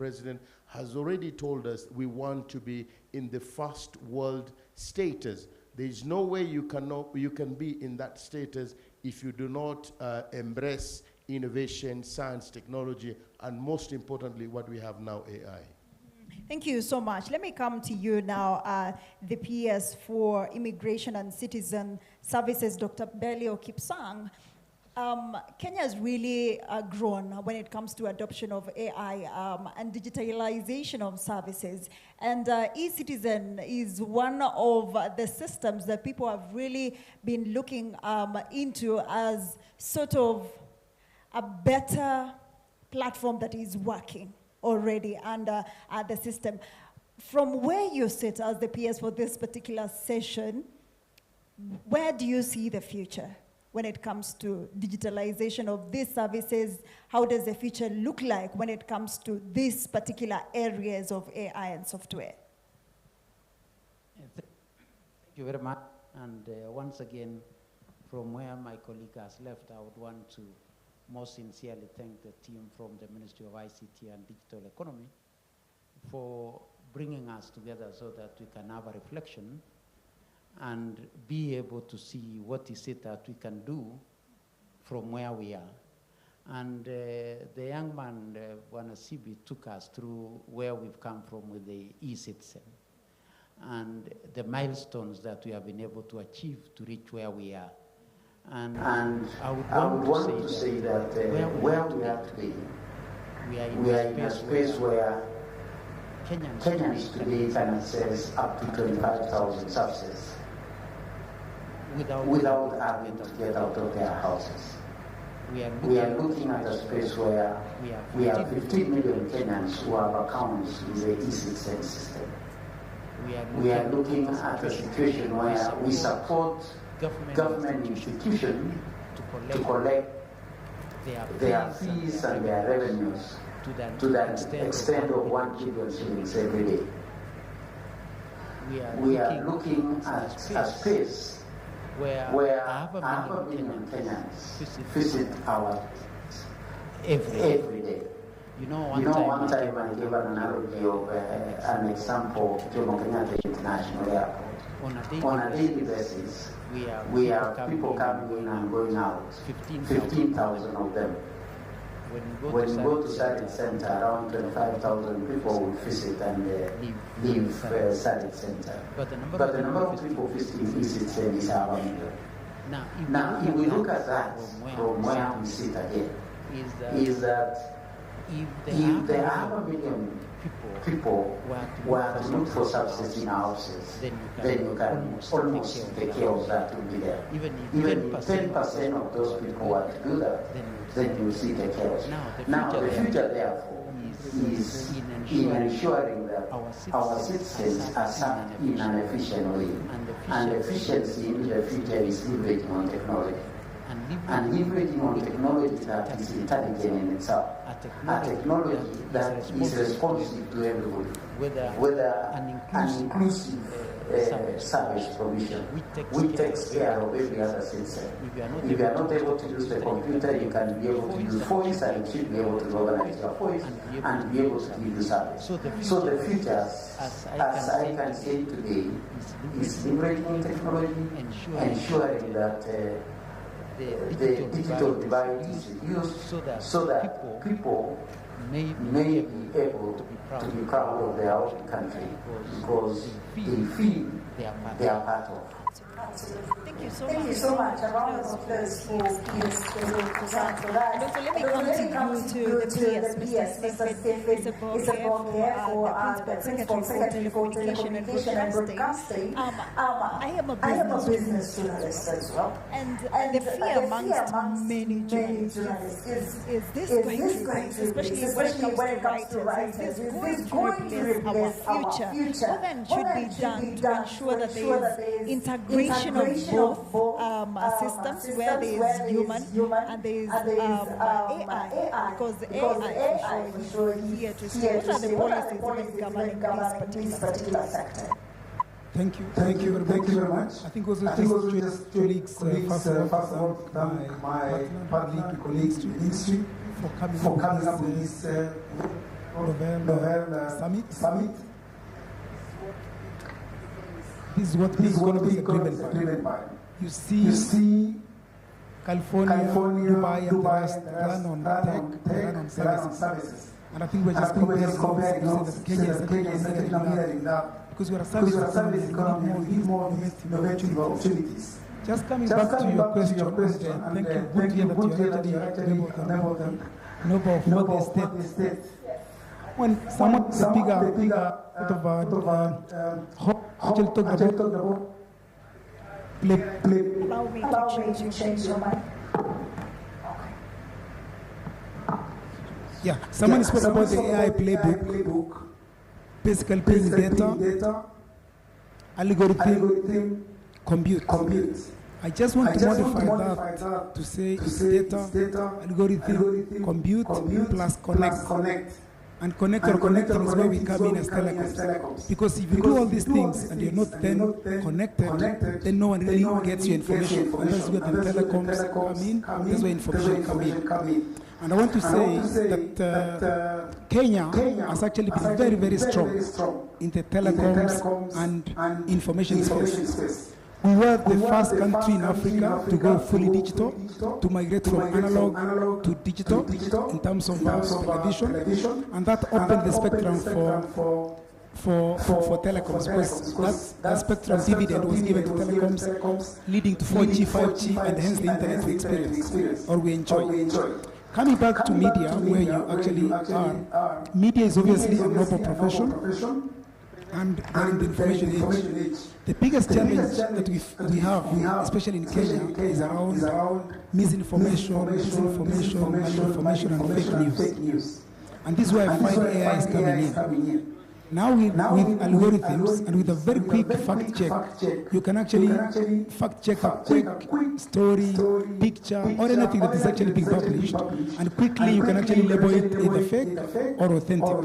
President has already told us we want to be in the first world status. There is no way you can be in that status if you do not embrace innovation, science, technology, and most importantly, what we have now, AI. Thank you so much. Let me come to you now, the PS for Immigration and Citizen Services, Dr. Belio Kipsang. Kenya has really grown when it comes to adoption of AI and digitalization of services. And eCitizen is one of the systems that people have really been looking into as sort of a better platform that is working already under the system. From where you sit as the PS for this particular session, where do you see the future when it comes to digitalization of these services? How does the future look like when it comes to these particular areas of AI and software? Thank you very much. And once again, from where my colleague has left, I would want to most sincerely thank the team from the Ministry of ICT and Digital Economy for bringing us together so that we can have a reflection and be able to see what is it that we can do from where we are. And the young man, Wanasibi, took us through where we've come from with the eCitizen and the milestones that we have been able to achieve to reach where we are. And I would want to say that where we are today, we are in a space where Kenyans today can access up to 25,000 services without having to get out of their houses. We are looking at a space where we have 15 million Kenyans who have accounts with the eCitizen system. We are looking at a situation where we support government institutions to collect their fees and their revenues to that extent of 1 trillion shillings every day. We are looking at a space where half a million Kenyans visit our every day. You know, one time I gave an analogy of an example of Jomo Kenyatta International Airport. On a daily basis, we have people coming in and going out, 15,000 of them. When you go to Sarit Center, around 25,000 people will visit and leave Sarit Center. But the number of people visiting eCitizen is our million. Now, if we look at that from where we sit again, is that if there are 1 million people were to look for services in our houses, then you can almost take care of that will be there. Even if 10% of those people were to do that, then you will see the chaos. Now, the future, therefore, is in ensuring that our citizens are served in an efficient way. And efficiency in the future is leveraging on technology. And leveraging on technology that is intelligent in itself. A technology that is responsive to everybody, whether an inclusive service provision, which takes care of every other citizen. If you are not able to use the computer, you can be able to use voice, and you should be able to organize your voice and be able to give you service. So the future, as I can say today, is leveraging technology, ensuring that the digital divide is reduced so that people may be able to be proud of their own country because they feel they are part of. Thank you so much. A round of applause for PS for that. So let me come to you to the PS, Mr. Stephen Isabel for the Principal Secretary for Telecommunication and Broadcasting. I am a business journalist as well. And the fear amongst many journalists is this going to, especially when it comes to writers, is this going to replace our future? What then should be done to ensure that there is integration of both systems where there is human and there is AI, because the AI for sure is here to stay. What are the policies governing this particular sector? Thank you very much. I think also just colleagues, first of all, my partner colleagues to the industry for coming up with this Novel Summit. This is what this is going to be driven by. You see California, Dubai, and the rest run on tech, run on services. And I think we're just comparing that Kenya is leading now because we're a service economy, we need more innovative opportunities. Just coming back to your question, and thank you, good to hear that you're actually Nobel of what the state. When someone is a bigger actually talk about play. Allow me to change your mind. Yeah, someone spoke about the AI playbook, basically playing data, algorithm, compute. I just want to modify that to say data, algorithm, compute, plus connect. And connecting is where we come in as telecoms. Because if you do all these things and you're not then connected, then no one really gets your information. And that's where the telecoms come in, that's where information come in. And I want to say that Kenya has actually been very, very strong in the telecoms and information space. We were the first country in Africa to go fully digital, to migrate from analog to digital in terms of television, and that opened the spectrum for telecoms, because that spectrum dividend was given to telecoms, leading to 4G, 5G, and hence the internet we experience, or we enjoy. Coming back to media, where you actually are, media is obviously a noble profession, and in the information age, the biggest challenge that we have, especially in Kenya, is around misinformation, malinformation, and fake news. And this is where I find AI is coming in. Now with algorithms and with a very quick fact check, you can actually fact check a quick story, picture, or anything that is actually being published, and quickly you can actually label it either fake or authentic.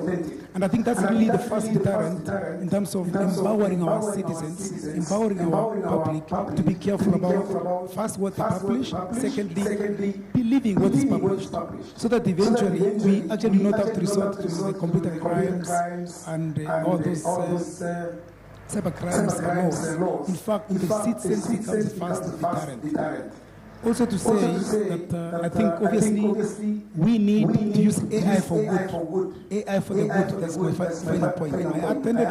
And I think that's really the first deterrent in terms of empowering our citizens, empowering our public to be careful about first what they publish, secondly believing what is published, so that eventually we actually not have to resort to the computer crimes and all those cyber crimes and laws. In fact, the citizen becomes the first deterrent. Also to say that I think obviously we need to use AI for good. AI for the good, that's my final point. I attended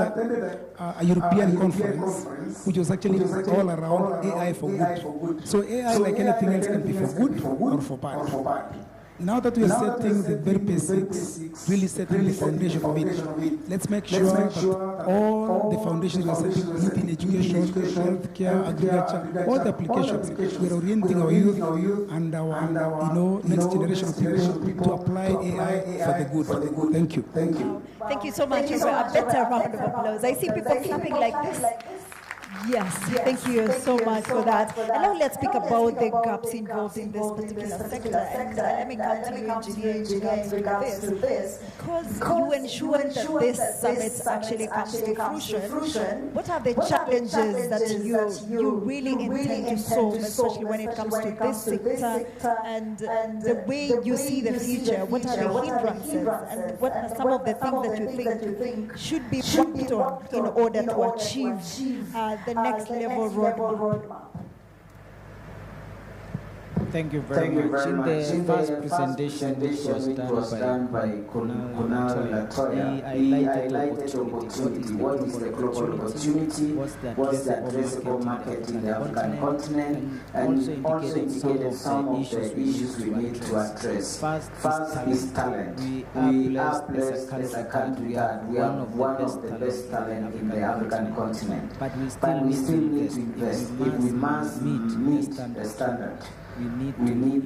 a European conference which was actually all around AI for good. So AI, like anything else, can be for good or for bad. Now that we are setting the very basics, really setting the foundation of it, let's make sure that all the foundations we are setting, in education, healthcare, agriculture, all the applications, we are orienting our youth and our next generation of people to apply AI for the good. Thank you. Thank you so much. A better round of applause. I see people clapping like this. Yes, thank you so much for that. And now let's speak about the gaps involved in this particular sector. And let me come to you, engineer, in regards to this. Because you ensure that this summit actually comes to fruition, what are the challenges that you really intend to solve, especially when it comes to this sector and the way you see the future? What are the hindrances and what are some of the things that you think should be worked on in order to achieve the next level roadmap? Thank you very much. In the first presentation, which was done by Kunal Latoya, he highlighted the opportunity. What is the global opportunity? What's the addressable market in the African continent? And also indicated some of the issues we need to address. First is talent. We are blessed as a country that we have one of the best talent in the African continent. But we still need to invest. If we must meet the standard, we need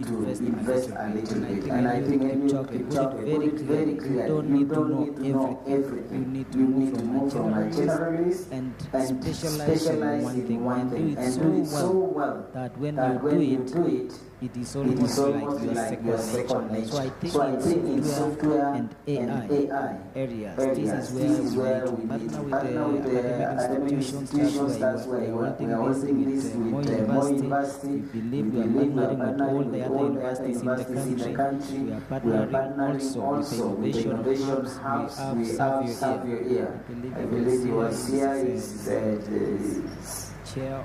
to invest a little bit. And I think when you talk very clear, you don't need to know everything. You need to move from a generalist and specialize in one thing and do it so well that when you do it, it is almost like your second nature. So I think in software and AI areas, this is where we need to partner with the academic institutions. That's why we are working this with Moi University. We believe we are partnering with all the other universities in the country. We are partnering also with the innovation hubs. We have Savio here. I believe he was here. He's the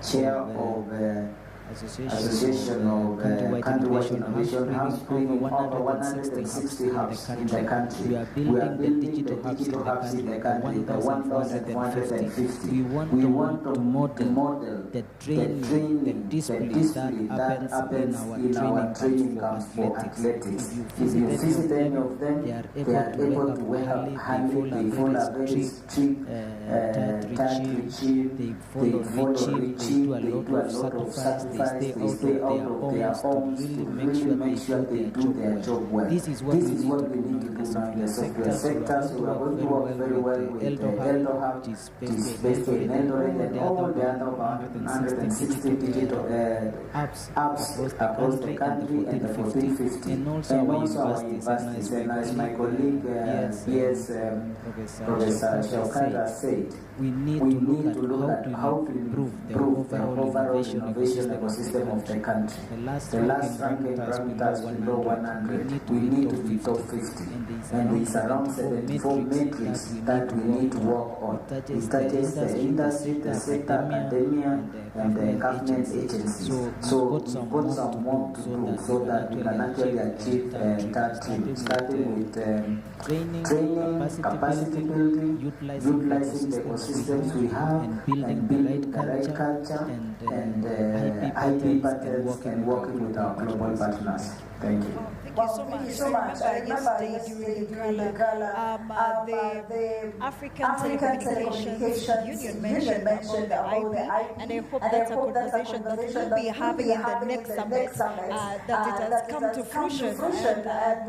chair of Association of Countrywide Innovation Hubs, bringing over 160 hubs in the country. We are building the digital hubs in the country, the 1,450. We want to model the training, the display that happens in our training camps for athletics. If you visit any of them, they are able to wake up early, they follow a very strict diet regime, they follow regime, they do a lot of sacrifice. They stay out of their homes to really make sure they do their job well. This is what we need to do now in the software sector. So we are going to work very well with the Eldo Hub, which is based in Eldoret, and all the other 160 digital apps across the country and the 1450. And also our universities. And as my colleague, Professor Shaukata said, we need to look at how to improve the overall innovation ecosystem of the country. The last ranking parameters below 100. We need to be top 50. And it's around 74 metrics that we need to work on. It touches the industry, the sector, academia, and the government agencies. So we've got some work to do so that we can actually achieve that dream, starting with training, capacity building, utilizing the ecosystems we have, and building the right culture, and IP patterns, and working with our global partners. Thank you. Thank you so much. I remember yesterday during the gala, the African Telecommunications Union mentioned about the IP, and I hope that's a conversation that we'll be having in the next summit, that it has come to fruition, and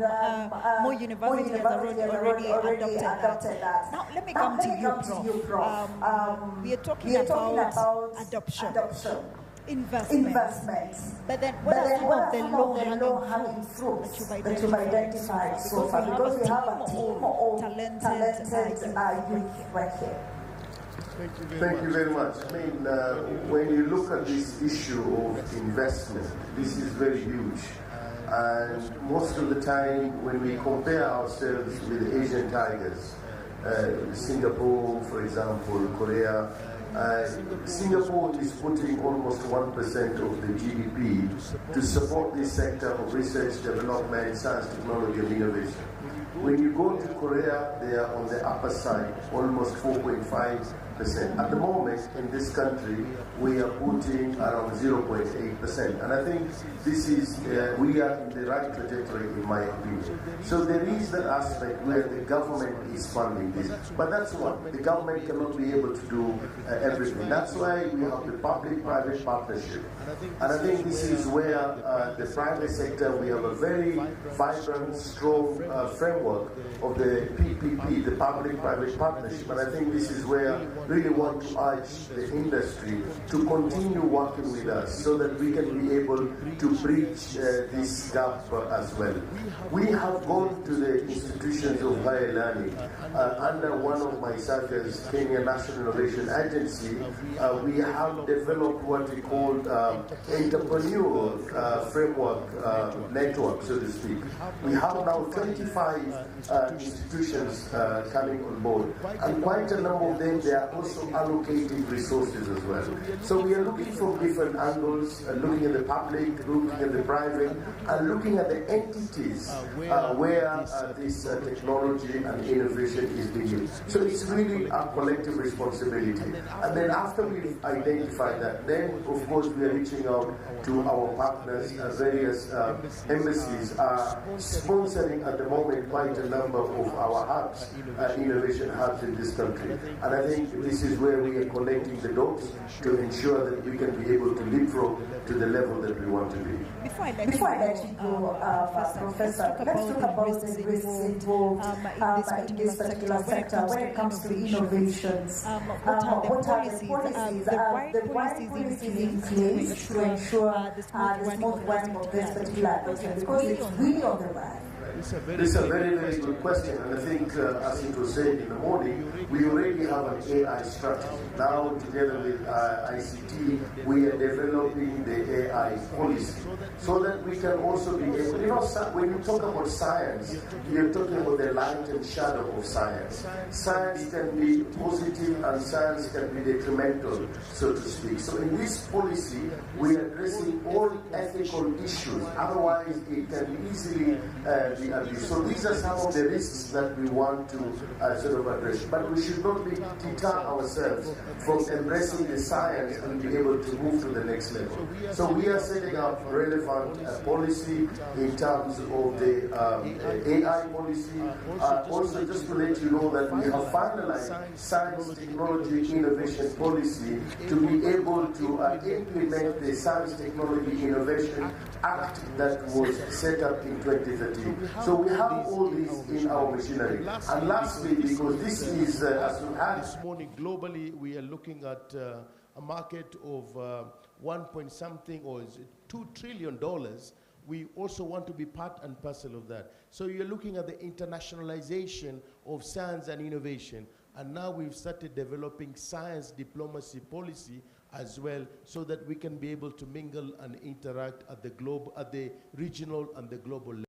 more universities have already adopted that. Now, let me come to you, Prof. We are talking about adoption. Investments. But then what are some of the low-hanging fruits that you've identified so far? Because we have a team of talented youth right here. Thank you very much. I mean, when you look at this issue of investment, this is very huge. And most of the time, when we compare ourselves with Asian tigers, Singapore, for example, Korea, Singapore is putting almost 1% of the GDP to support this sector of research, development, science, technology, and innovation. When you go to Korea, they are on the upper side, almost 4.5%. At the moment, in this country, we are putting around 0.8%. And I think this is, we are in the right trajectory, in my opinion. So there is that aspect where the government is funding this. But that's what, the government cannot be able to do everything. That's why we have the public-private partnership. And I think this is where the private sector, we have a very vibrant, strong framework of the PPP, the public-private partnership. And I think this is where really want to urge the industry to continue working with us so that we can be able to bridge this gap as well. We have gone to the institutions of higher learning under one of my circles, Kenya National Innovation Agency. We have developed what we call entrepreneurial framework network, so to speak. We have now 25 institutions coming on board, and quite a number of them, they are also allocating resources as well. So we are looking from different angles, looking at the public, looking at the private, and looking at the entities where this technology and innovation is being used. So it's really a collective responsibility. And then after we've identified that, then of course we are reaching out to our partners. Various embassies are sponsoring at the moment quite a number of our hubs, innovation hubs in this country. And I think this is where we are connecting the dots to ensure that we can be able to leapfrog to the level that we want to be. Before I let you go, Professor, let's talk about the risks involved in this particular sector when it comes to innovations. What are the policies, the right policies in place to ensure the smooth running of this particular project? Because it's really on the rise. This is a very, very good question, and I think, as it was said in the morning, we already have an AI strategy. Now, together with ICT, we are developing the AI policy so that we can also be able, when you talk about science, you're talking about the light and shadow of science. Science can be positive and science can be detrimental, so to speak. So in this policy, we are addressing all ethical issues. Otherwise, it can easily be abused. So these are some of the risks that we want to sort of address. But we should not deter ourselves from embracing the science and be able to move to the next level. So we are setting up relevant policy in terms of the AI policy. Also, just to let you know that we have finalized science, technology, innovation policy to be able to implement the Science, Technology, Innovation Act that was set up in 2013. So we have all these in our machinery. And lastly, because this is, as we had this morning, globally, we are looking at a market of 1 point something, or is it $2 trillion. We also want to be part and parcel of that. So you're looking at the internationalization of science and innovation. And now we've started developing science diplomacy policy as well, so that we can be able to mingle and interact at the regional and the global level.